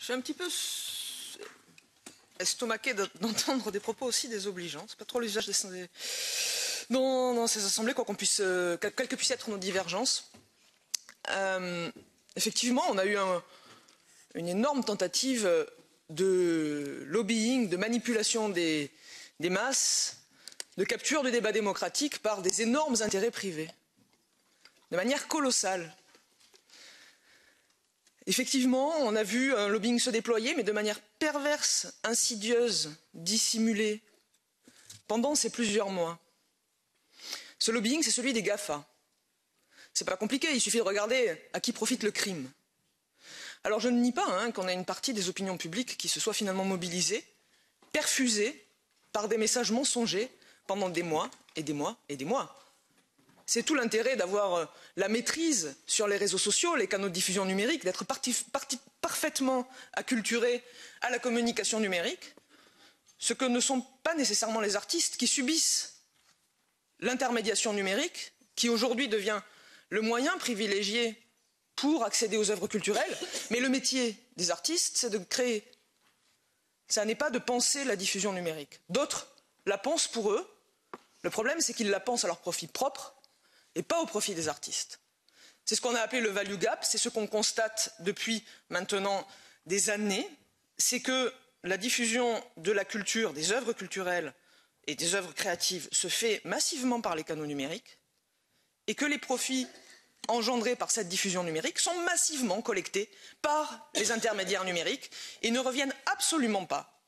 suis un petit peu estomaqué d'entendre des propos aussi désobligeants. C'est pas trop l'usage dans ces assemblées, quoi qu'on puisse, quelles que puissent être nos divergences. Effectivement, on a eu une énorme tentative de lobbying, de manipulation des masses, de capture du débat démocratique par des énormes intérêts privés, de manière colossale. Effectivement, on a vu un lobbying se déployer, mais de manière perverse, insidieuse, dissimulée, pendant ces plusieurs mois. Ce lobbying, c'est celui des GAFA. C'est pas compliqué, il suffit de regarder à qui profite le crime. Alors je ne nie pas qu'on ait une partie des opinions publiques qui se soit finalement mobilisée, perfusée par des messages mensongers pendant des mois et des mois et des mois. C'est tout l'intérêt d'avoir la maîtrise sur les réseaux sociaux, les canaux de diffusion numérique, d'être parfaitement acculturé à la communication numérique, ce que ne sont pas nécessairement les artistes qui subissent l'intermédiation numérique, qui aujourd'hui devient le moyen privilégié pour accéder aux œuvres culturelles. Mais le métier des artistes, c'est de créer. Ça n'est pas de penser la diffusion numérique. D'autres la pensent pour eux. Le problème, c'est qu'ils la pensent à leur profit propre et pas au profit des artistes. C'est ce qu'on a appelé le value gap, c'est ce qu'on constate depuis maintenant des années, c'est que la diffusion de la culture, des œuvres culturelles et des œuvres créatives se fait massivement par les canaux numériques et que les profits engendrés par cette diffusion numérique sont massivement collectés par les intermédiaires numériques et ne reviennent absolument pas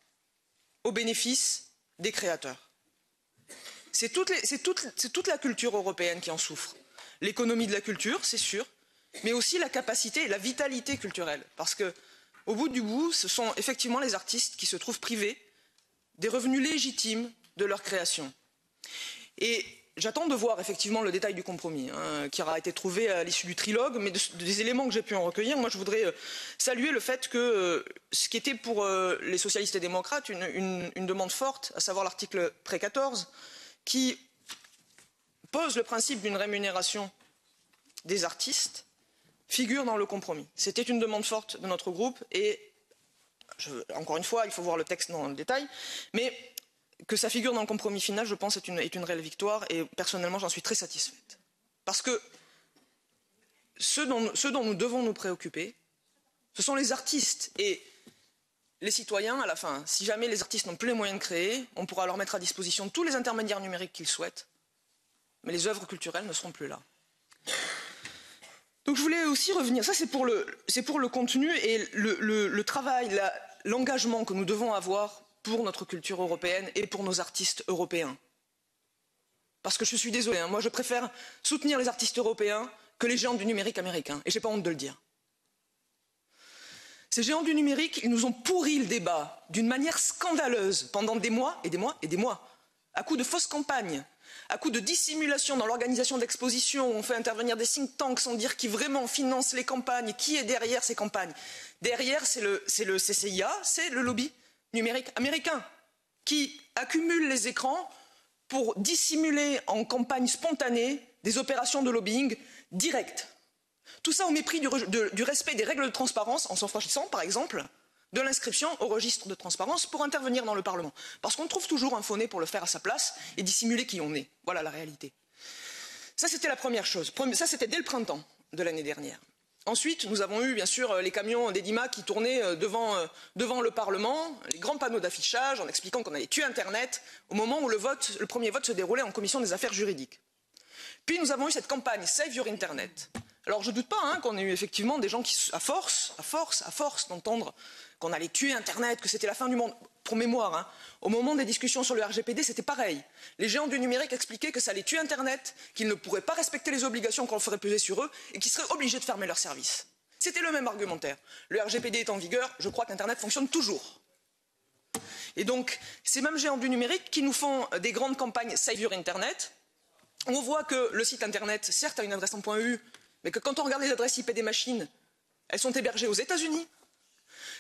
au bénéfice des créateurs. C'est toute la culture européenne qui en souffre. L'économie de la culture, c'est sûr, mais aussi la capacité et la vitalité culturelle. Parce que, au bout du bout, ce sont effectivement les artistes qui se trouvent privés des revenus légitimes de leur création. Et j'attends de voir effectivement le détail du compromis qui aura été trouvé à l'issue du trilogue, mais des éléments que j'ai pu en recueillir, moi je voudrais saluer le fait que ce qui était pour les socialistes et démocrates une demande forte, à savoir l'article pré 14, qui pose le principe d'une rémunération des artistes, figure dans le compromis. C'était une demande forte de notre groupe et, encore une fois, il faut voir le texte dans le détail, mais que ça figure dans le compromis final, je pense, est une réelle victoire et personnellement, j'en suis très satisfaite. Parce que ce dont nous devons nous préoccuper, ce sont les artistes et les citoyens, à la fin. Si jamais les artistes n'ont plus les moyens de créer, on pourra leur mettre à disposition tous les intermédiaires numériques qu'ils souhaitent, mais les œuvres culturelles ne seront plus là. Donc je voulais aussi revenir, ça c'est pour le contenu et le travail, l'engagement que nous devons avoir pour notre culture européenne et pour nos artistes européens. Parce que je suis désolé, moi je préfère soutenir les artistes européens que les géants du numérique américains, et j'ai pas honte de le dire. Ces géants du numérique, ils nous ont pourri le débat d'une manière scandaleuse pendant des mois et des mois et des mois, à coups de fausses campagnes, à coups de dissimulation dans l'organisation d'expositions, où on fait intervenir des think tanks sans dire qui vraiment finance les campagnes, qui est derrière ces campagnes. Derrière, c'est le CCIA, c'est le lobby numérique américain, qui accumule les écrans pour dissimuler en campagne spontanée des opérations de lobbying directes. Tout ça au mépris du respect des règles de transparence, en s'affranchissant, par exemple, de l'inscription au registre de transparence pour intervenir dans le Parlement. Parce qu'on trouve toujours un faux-nez pour le faire à sa place et dissimuler qui on est. Voilà la réalité. Ça, c'était la première chose. Ça, c'était dès le printemps de l'année dernière. Ensuite, nous avons eu, bien sûr, les camions d'Edima qui tournaient devant le Parlement, les grands panneaux d'affichage en expliquant qu'on allait tuer Internet au moment où le premier vote se déroulait en commission des affaires juridiques. Puis nous avons eu cette campagne Save Your Internet. Alors je ne doute pas qu'on ait eu effectivement des gens qui, à force d'entendre qu'on allait tuer Internet, que c'était la fin du monde, pour mémoire, au moment des discussions sur le RGPD, c'était pareil. Les géants du numérique expliquaient que ça allait tuer Internet, qu'ils ne pourraient pas respecter les obligations qu'on ferait peser sur eux et qu'ils seraient obligés de fermer leurs services. C'était le même argumentaire. Le RGPD est en vigueur, je crois qu'Internet fonctionne toujours. Et donc, ces mêmes géants du numérique qui nous font des grandes campagnes Save Your Internet, on voit que le site Internet, certes, a une adresse en .eu, mais que quand on regarde les adresses IP des machines, elles sont hébergées aux États-Unis.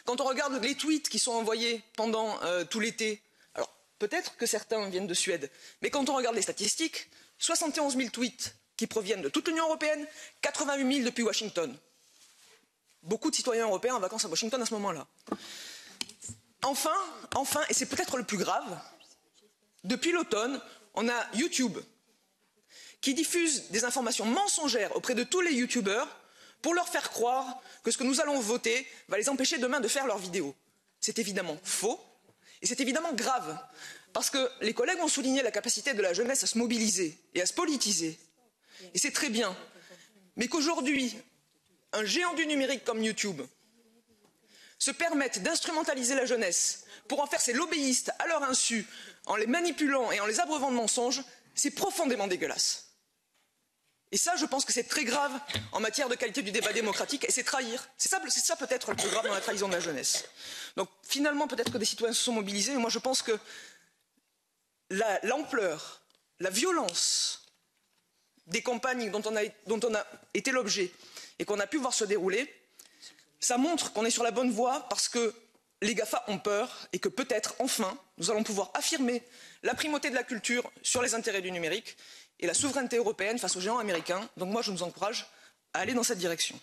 Quand on regarde les tweets qui sont envoyés pendant tout l'été, alors peut-être que certains viennent de Suède, mais quand on regarde les statistiques, 71 000 tweets qui proviennent de toute l'Union européenne, 88 000 depuis Washington. beaucoup de citoyens européens en vacances à Washington à ce moment-là. Enfin, et c'est peut-être le plus grave, depuis l'automne, on a YouTube qui diffuse des informations mensongères auprès de tous les youtubeurs pour leur faire croire que ce que nous allons voter va les empêcher demain de faire leurs vidéos. C'est évidemment faux et c'est évidemment grave parce que les collègues ont souligné la capacité de la jeunesse à se mobiliser et à se politiser. Et c'est très bien. Mais qu'aujourd'hui, un géant du numérique comme YouTube se permette d'instrumentaliser la jeunesse pour en faire ses lobbyistes à leur insu, en les manipulant et en les abreuvant de mensonges, c'est profondément dégueulasse. Et ça, je pense que c'est très grave en matière de qualité du débat démocratique, et c'est trahir. C'est ça peut-être le plus grave dans la trahison de la jeunesse. Donc finalement, peut-être que des citoyens se sont mobilisés, mais moi je pense que l'ampleur, la violence des campagnes dont on a été l'objet et qu'on a pu voir se dérouler, ça montre qu'on est sur la bonne voie parce que les GAFA ont peur et que peut-être, enfin, nous allons pouvoir affirmer la primauté de la culture sur les intérêts du numérique et la souveraineté européenne face aux géants américains. Donc moi, je nous encourage à aller dans cette direction.